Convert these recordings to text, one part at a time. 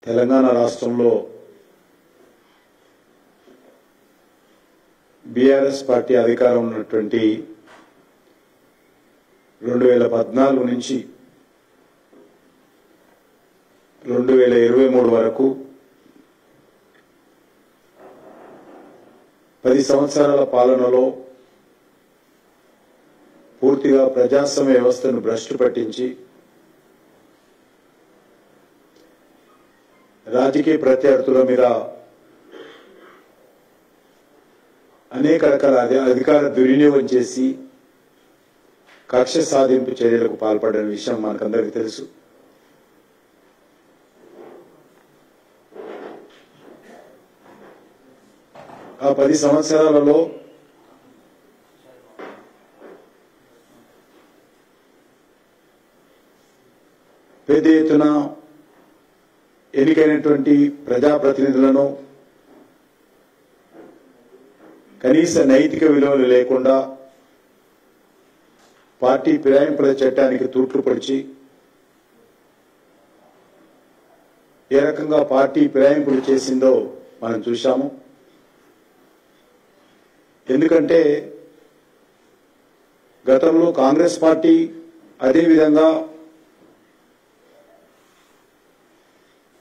తెలంగాణ రాష్ట్రంలో BRS party అధికారం ఉన్నటువంటి 2014 నుంచి 2023 వరకు 10 సంవత్సరాల పాలనలో పూర్తిగా ప్రజాస్వామ్య వ్యవస్థను భ్రష్టు పట్టించి రాజకీయ ప్రత్యర్థుల మీద అనేక రకాల అధికార దుర్వినియోగం చేసి కక్ష సాధింపు చర్యలకు పాల్పడిన విషయం మనకందరికీ తెలుసు. ఆ 10 సంవత్సరాలలో పెద్ద ఎత్తున ఎన్నికైనటువంటి ప్రజాప్రతినిధులను కనీస నైతిక విలువలు లేకుండా పార్టీ ఫిరాయింపుల చట్టానికి తూట్లు పొడిచి ఏ రకంగా పార్టీ ఫిరాయింపులు చేసిందో మనం చూశాము. ఎందుకంటే గతంలో కాంగ్రెస్ పార్టీ అదేవిధంగా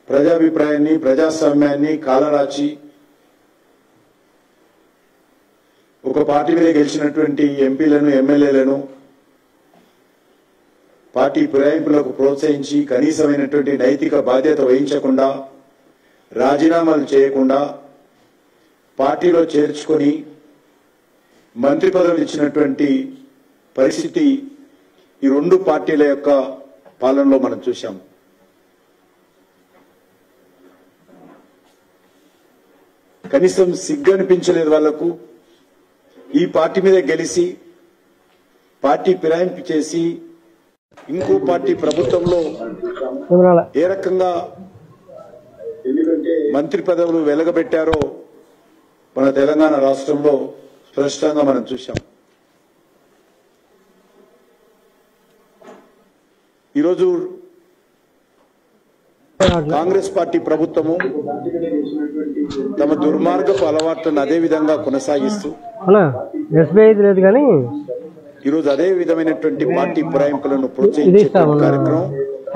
ప్రజాభిప్రాయాన్ని ప్రజాస్వామ్యాన్ని కాలరాచి ఒక పార్టీ మీద గెలిచినటువంటి ఎంపీలను ఎమ్మెల్యేలను పార్టీ ఫిరాయింపులకు ప్రోత్సహించి కనీసమైనటువంటి నైతిక బాధ్యత వహించకుండా రాజీనామాలు చేయకుండా పార్టీలో చేర్చుకొని మంత్రి పదవులు ఇచ్చినటువంటి పరిస్థితి ఈ రెండు పార్టీల యొక్క పాలనలో మనం చూశాం. కనీసం సిగ్గు అనిపించలేదు వాళ్లకు. ఈ పార్టీ మీద గెలిచి పార్టీ ఫిరాయింపు చేసి ఇంకో పార్టీ ప్రభుత్వంలో ఏ రకంగా మంత్రి పదవులు వెలగబెట్టారో మన తెలంగాణ రాష్ట్రంలో స్పష్టంగా మనం చూశాం. ఈరోజు కాంగ్రెస్ పార్టీ ప్రభుత్వము తమ దుర్మార్గపు అలవాట్లను అదే విధంగా కొనసాగిస్తూ ఈరోజు అదే విధమైనటువంటి పార్టీ ఫిరాయింపులను ప్రోత్సహించే కార్యక్రమం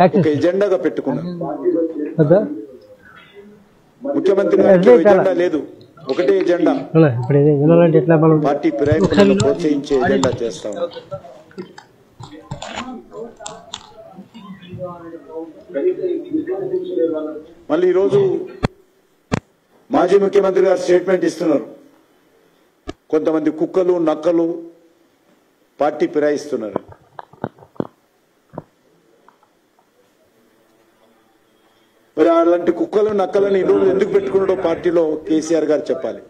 ఒక ఎజెండాగా పెట్టుకున్నారు. ముఖ్యమంత్రి గారికి ఎజెండా లేదు, ఒకటే ఎజెండా పార్టీ ఫిరాయింపులను ప్రోత్సహించే ఎజెండా చేస్తాం. మళ్ళీ ఈరోజు మాజీ ముఖ్యమంత్రి గారు స్టేట్మెంట్ ఇస్తున్నారు. కొంతమంది కుక్కలు నక్కలు పార్టీ ఫిరాయిస్తున్నారు. మరి అలాంటి కుక్కలు నక్కలను ఈరోజు ఎందుకు పెట్టుకున్నాడో పార్టీలో కేసీఆర్ గారు చెప్పాలి.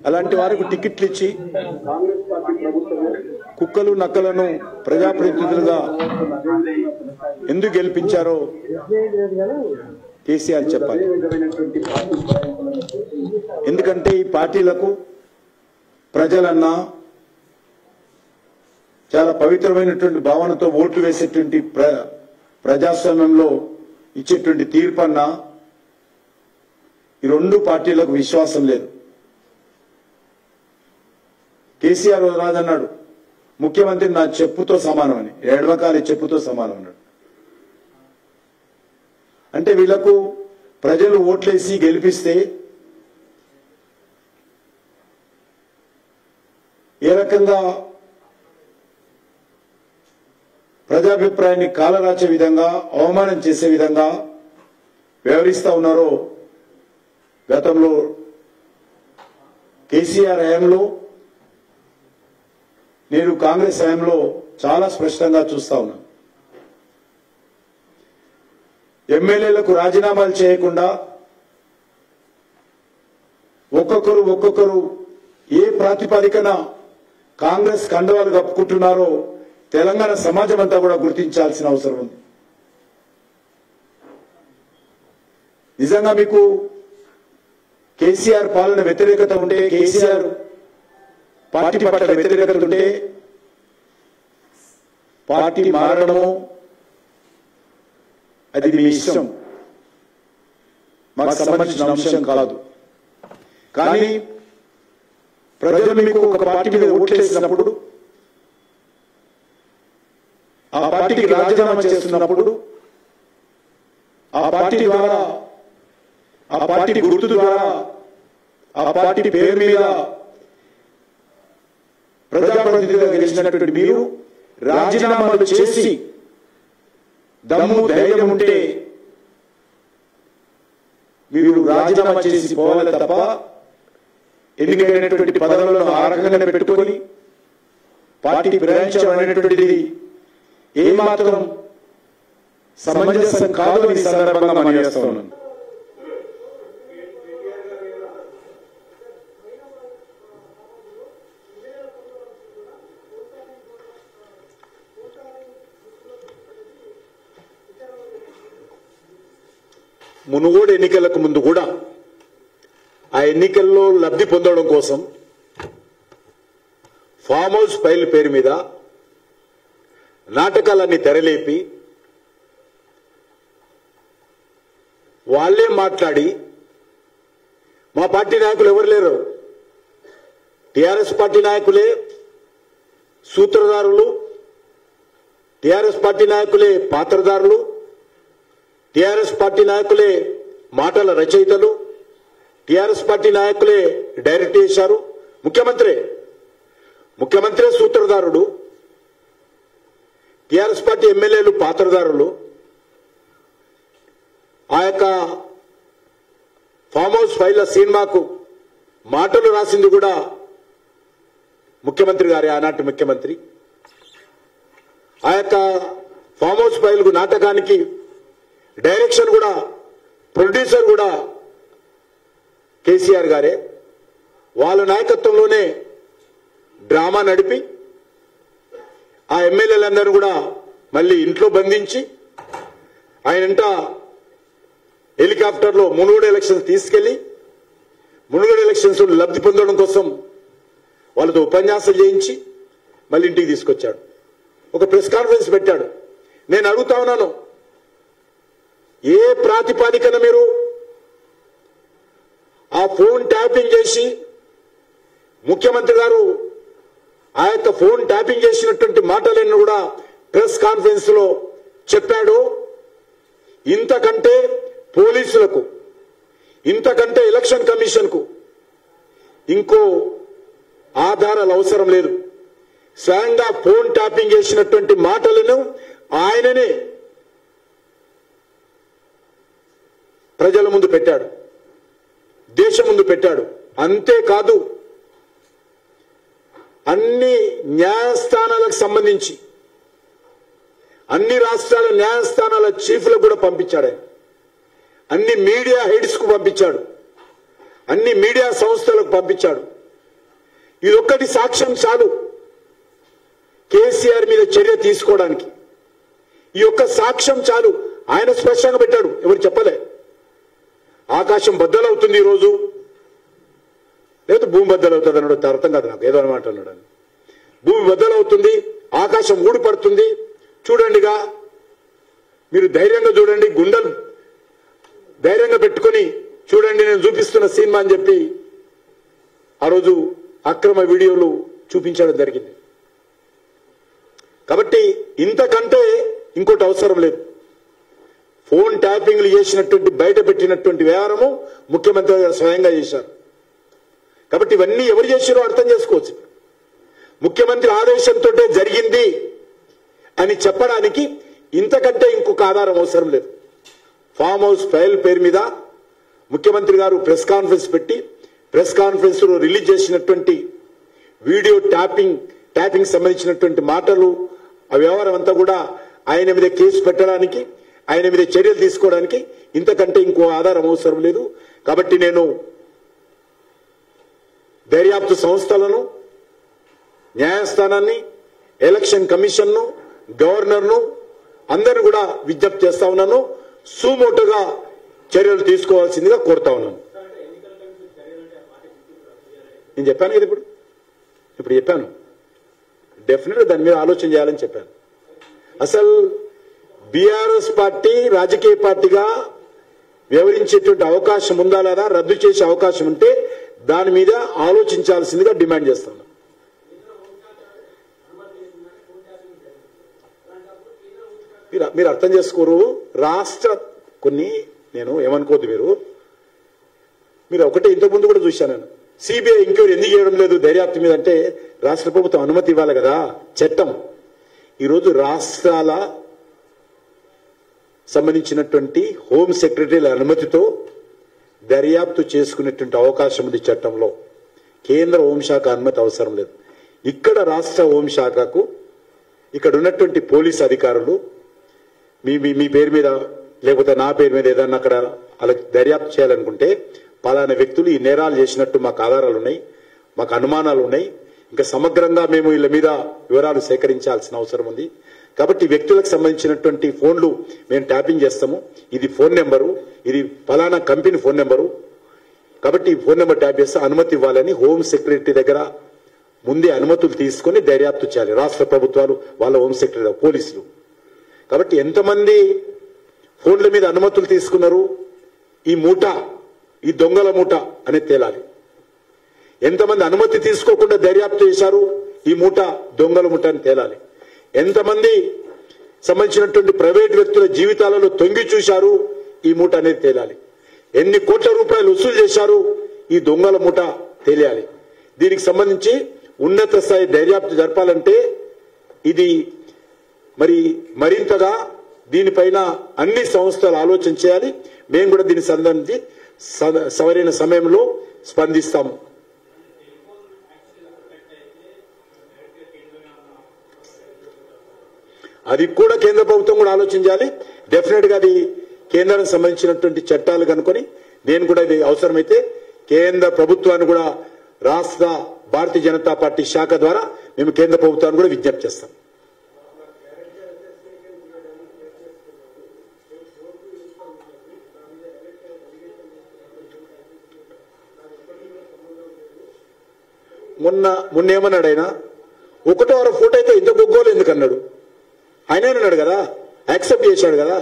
అలాంటి వారికి టికెట్లు ఇచ్చి కుక్కలు నక్కలను ప్రజాప్రతినిధులుగా ఎందుకు గెలిపించారో కేసీఆర్ చెప్పాలి. ఎందుకంటే ఈ పార్టీలకు ప్రజలన్నా చాలా పవిత్రమైనటువంటి భావనతో ఓట్లు వేసేటువంటి ప్రజాస్వామ్యంలో ఇచ్చేటువంటి తీర్పన్నా ఈ రెండు పార్టీలకు విశ్వాసం లేదు. కేసీఆర్ రాదన్నాడు, ముఖ్యమంత్రి నా చెప్పుతో సమానమని, ఎడమకాలి చెప్పుతో సమానం అన్నాడు. అంటే వీళ్లకు ప్రజలు ఓట్లేసి గెలిపిస్తే ఏ రకంగా ప్రజాభిప్రాయాన్ని కాలరాచే విధంగా అవమానం చేసే విధంగా వ్యవహరిస్తా ఉన్నారో గతంలో కేసీఆర్ హయాంలో నేను కాంగ్రెస్ హయాంలో చాలా స్పష్టంగా చూస్తా ఉన్నాను. ఎమ్మెల్యేలకు రాజీనామాలు చేయకుండా ఒక్కొక్కరు ఏ ప్రాతిపదికన కాంగ్రెస్ కండవాలు కప్పుకుంటున్నారో తెలంగాణ సమాజం అంతా కూడా గుర్తించాల్సిన అవసరం ఉంది. నిజంగా మీకు కేసీఆర్ పాలన వ్యతిరేకత ఉంటే, కేసీఆర్ పార్టీ పట్ల వ్యతిరేకత ఉంటే పార్టీ మారడము అది మీ ఇష్టం, మాకు సంబంధించిన అంశం కాదు. కానీ ప్రజలు మీకు ఒక పార్టీ మీద ఓట్లేసినప్పుడు, ఆ పార్టీకి రాజీనామా చేస్తున్నప్పుడు, ఆ పార్టీ ద్వారా, ఆ పార్టీ గుర్తు ద్వారా, ఆ పార్టీ పేరు మీద ప్రజాప్రతినిధిగా గెలిచినటువంటి మీరు రాజీనామాలు చేసి దమ్ము ధైర్యం ఉంటే మీరు రాజీనామా చేసి పోవాలి తప్ప ఎన్నికైనటువంటి పదవులను ఆ రకంగానే పెట్టుకొని పార్టీ ఫిరాయించడం అనేటువంటిది ఏమాత్రం సమంజసం కాదు అని సందర్భంగా మనం చేస్తా ఉన్నాం. మునుగోడు ఎన్నికలకు ముందు కూడా ఆ ఎన్నికల్లో లబ్ధి పొందడం కోసం ఫామ్ హౌస్ ఫైల్ పేరు మీద నాటకాలన్నీ తెరలేపి వాళ్లే మాట్లాడి, మా పార్టీ నాయకులు ఎవరు లేరు, టీఆర్ఎస్ పార్టీ నాయకులే సూత్రధారులు, టీఆర్ఎస్ పార్టీ నాయకులే పాత్రధారులు, టీఆర్ఎస్ పార్టీ నాయకులే మాటల రచయితలు, టీఆర్ఎస్ పార్టీ నాయకులే డైరెక్ట్ చేశారు. ముఖ్యమంత్రి సూత్రధారుడు, టీఆర్ఎస్ పార్టీ ఎమ్మెల్యేలు పాత్రధారులు. ఆ యొక్క ఫామ్ హౌస్ ఫైల్ సినిమాకు మాటలు రాసింది కూడా ముఖ్యమంత్రి గారే, ఆనాటి ముఖ్యమంత్రి. ఆ యొక్క ఫామ్ హౌస్ ఫైల్ నాటకానికి డైరెక్షన్ కూడా, ప్రొడ్యూసర్ కూడా కేసీఆర్ గారే. వాళ్ళ నాయకత్వంలోనే డ్రామా నడిపి ఆ ఎమ్మెల్యేలందరూ కూడా మళ్ళీ ఇంట్లో బంధించి ఆయనంట హెలికాప్టర్లో మునుగోడు ఎలక్షన్స్ తీసుకెళ్లి మునుగోడు ఎలక్షన్స్ లబ్ధి పొందడం కోసం వాళ్ళతో ఉపన్యాసం చేయించి మళ్ళీ ఇంటికి తీసుకొచ్చాడు. ఒక ప్రెస్ కాన్ఫరెన్స్ పెట్టాడు. నేను అడుగుతా ఉన్నాను, ఏ ప్రాతిపాదికన మీరు ఆ ఫోన్ ట్యాపింగ్ చేసి ముఖ్యమంత్రి గారు ఆ యొక్క ఫోన్ ట్యాపింగ్ చేసినటువంటి మాటలను కూడా ప్రెస్ కాన్ఫరెన్స్ లో చెప్పాడు? ఇంతకంటే పోలీసులకు, ఇంతకంటే ఎలక్షన్ కమిషన్ కు ఇంకో ఆధారాలు అవసరం లేదు. స్వయంగా ఫోన్ ట్యాపింగ్ చేసినటువంటి మాటలను ఆయననే ప్రజల ముందు పెట్టాడు, దేశం ముందు పెట్టాడు. అంతేకాదు, అన్ని న్యాయస్థానాలకు సంబంధించి అన్ని రాష్ట్రాల న్యాయస్థానాల చీఫ్లకు కూడా పంపించాడు. అన్ని మీడియా హెడ్స్ కు పంపించాడు, అన్ని మీడియా సంస్థలకు పంపించాడు. ఇదొక్కటి సాక్ష్యం చాలు కేసీఆర్ మీద చర్య తీసుకోవడానికి. ఈ యొక్క సాక్ష్యం చాలు. ఆయన స్పష్టంగా పెట్టాడు, ఎవరు చెప్పలే. ఆకాశం బద్దలవుతుంది ఈరోజు, లేదా భూమి బద్దలవుతుంది అన్నాడు. అర్థం కాదు నాకు, ఏదో అనమాట అన్నాడు. భూమి బద్దలవుతుంది, ఆకాశం ఊడిపడుతుంది, చూడండిగా, మీరు ధైర్యంగా చూడండి, గుండెలు ధైర్యంగా పెట్టుకొని చూడండి, నేను చూపిస్తున్న సినిమా అని చెప్పి ఆ రోజు అక్రమ వీడియోలు చూపించడం జరిగింది. కాబట్టి ఇంతకంటే ఇంకోటి అవసరం లేదు. ఫోన్ ట్యాపింగ్లు చేసినటువంటి, బయట పెట్టినటువంటి వ్యవహారము ముఖ్యమంత్రి గారు స్వయంగా చేశారు. కాబట్టి ఇవన్నీ ఎవరు చేశారో అర్థం చేసుకోవచ్చు. ముఖ్యమంత్రి ఆదేశంతో జరిగింది అని చెప్పడానికి ఇంతకంటే ఇంకొక ఆధారం అవసరం లేదు. ఫామ్ హౌస్ ఫైల్ పేరు మీద ముఖ్యమంత్రి గారు ప్రెస్ కాన్ఫరెన్స్ పెట్టి, ప్రెస్ కాన్ఫరెన్స్ లో రిలీజ్ చేసినటువంటి వీడియో ట్యాపింగ్ సంబంధించినటువంటి మాటలు, ఆ వ్యవహారం అంతా కూడా ఆయన మీద కేసు పెట్టడానికి, ఆయన మీద చర్యలు తీసుకోవడానికి ఇంతకంటే ఇంకో ఆధారం అవసరం లేదు. కాబట్టి నేను దర్యాప్తు సంస్థలను, న్యాయస్థానాన్ని, ఎలక్షన్ కమిషన్ను, గవర్నర్ను అందరూ కూడా విజ్ఞప్తి చేస్తా ఉన్నాను, సుమోటుగా చర్యలు తీసుకోవాల్సిందిగా కోరుతా ఉన్నాను. నేను చెప్పాను కదా, ఇప్పుడు చెప్పాను, డెఫినెట్గా దాని మీద ఆలోచన చేయాలని చెప్పాను. అసలు బీఆర్ఎస్ పార్టీ రాజకీయ పార్టీగా వ్యవహరించేటువంటి అవకాశం ఉందా లేదా, రద్దు చేసే అవకాశం ఉంటే దాని మీద ఆలోచించాల్సిందిగా డిమాండ్ చేస్తాను. మీరు అర్థం చేసుకోరు. రాష్ట్ర కొన్ని నేను ఏమనుకోద్దు, మీరు ఒకటే ఇంతకుముందు కూడా చూశాను నేను, సిబిఐ ఎంక్వైరీ ఎందుకు చేయడం లేదు దర్యాప్తు మీద అంటే రాష్ట్ర ప్రభుత్వం అనుమతి ఇవ్వాలి కదా, చట్టం. ఈరోజు రాష్ట్రాల సంబంధించినటువంటి హోం సెక్రటరీల అనుమతితో దర్యాప్తు చేసుకునేటువంటి అవకాశం ఉంది చట్టంలో. కేంద్ర హోంశాఖ అనుమతి అవసరం లేదు. ఇక్కడ రాష్ట్ర హోంశాఖకు ఇక్కడ ఉన్నటువంటి పోలీస్ అధికారులు మీ పేరు మీద లేకపోతే నా పేరు మీద ఏదన్నా అక్కడ అలా దర్యాప్తు చేయాలనుకుంటే పలానా వ్యక్తులు ఈ నేరాలు చేసినట్టు మాకు ఆధారాలు ఉన్నాయి, మాకు అనుమానాలు ఉన్నాయి, ఇంకా సమగ్రంగా మేము వీళ్ళ మీద వివరాలు సేకరించాల్సిన అవసరం ఉంది. కాబట్టి వ్యక్తులకు సంబంధించినటువంటి ఫోన్లు మేము ట్యాపింగ్ చేస్తాము, ఇది ఫోన్ నెంబరు, ఇది ఫలానా కంపెనీ ఫోన్ నెంబరు, కాబట్టి ఈ ఫోన్ నెంబర్ ట్యాప్ చేస్తే అనుమతి ఇవ్వాలని హోం సెక్రటరీ దగ్గర ముందే అనుమతులు తీసుకుని దర్యాప్తు చేయాలి రాష్ట్ర ప్రభుత్వాలు, వాళ్ళ హోం సెక్రటరీ, పోలీసులు. కాబట్టి ఎంతమంది ఫోన్ల మీద అనుమతులు తీసుకున్నారు, ఈ మూట, ఈ దొంగల మూట అనేది తేలాలి. ఎంతమంది అనుమతి తీసుకోకుండా దర్యాప్తు చేశారు, ఈ మూట దొంగల మూట అని తేలాలి. ఎంతమంది సంబంధించినటువంటి ప్రైవేట్ వ్యక్తుల జీవితాలలో తొంగి చూశారు, ఈ మూట అనేది తేలాలి. ఎన్ని కోట్ల రూపాయలు వసూలు చేశారు, ఈ దొంగల మూట తెలియాలి. దీనికి సంబంధించి ఉన్నత స్థాయి దర్యాప్తు జరపాలంటే ఇది మరింతగా దీనిపైన అన్ని సంస్థలు ఆలోచన చేయాలి. మేము కూడా దీనికి సంబంధించి సరైన సమయంలో స్పందిస్తాము. అది కూడా కేంద్ర ప్రభుత్వం కూడా ఆలోచించాలి. డెఫినెట్ గా అది కేంద్రానికి సంబంధించినటువంటి చట్టాలు కనుకొని నేను కూడా ఇది అవసరమైతే కేంద్ర ప్రభుత్వాన్ని కూడా రాష్ట్ర భారతీయ జనతా పార్టీ శాఖ ద్వారా మేము కేంద్ర ప్రభుత్వాన్ని కూడా విజ్ఞప్తి చేస్తాం. మొన్న ఏమన్నాడు ఆయన, 1వ ఫోటో అయితే ఇంత గొగ్గోలు ఎందుకు అన్నాడు. ఆయన అన్నాడు కదా, యాక్సెప్ట్ చేశాడు కదా,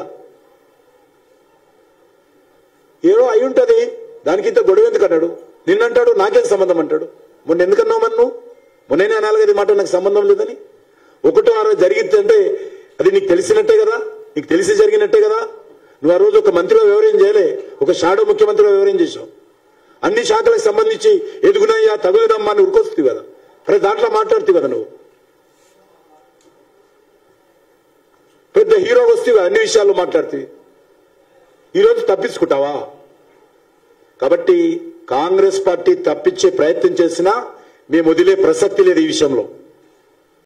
ఏదో అయి ఉంటది, దానికి ఇంత గొడవ ఎందుకు అన్నాడు. నిన్నంటాడు నాకేం సంబంధం అంటాడు. మొన్న ఎందుకన్నావు మన్ను, మొన్ననే అనాలి కదా మాట, నాకు సంబంధం లేదని. 1వ జరిగితే అంటే అది నీకు తెలిసినట్టే కదా, నీకు తెలిసి జరిగినట్టే కదా. నువ్వు ఆ రోజు ఒక మంత్రిగా వ్యవహారం చేయలే, ఒక షాడో ముఖ్యమంత్రిగా వ్యవహారం చేశావు. అన్ని శాఖలకు సంబంధించి ఎదుగునయ్యా తగులుదమ్మా అని ఉరికొస్తుంది కదా, ప్రతి దాంట్లో మాట్లాడుతుంది కదా. నువ్వు పెద్ద హీరో వస్తే అన్ని విషయాల్లో మాట్లాడుతుంది, ఈరోజు తప్పించుకుంటావా? కాబట్టి కాంగ్రెస్ పార్టీ తప్పించే ప్రయత్నం చేసినా మేము వదిలే ప్రసక్తి లేదు ఈ విషయంలో.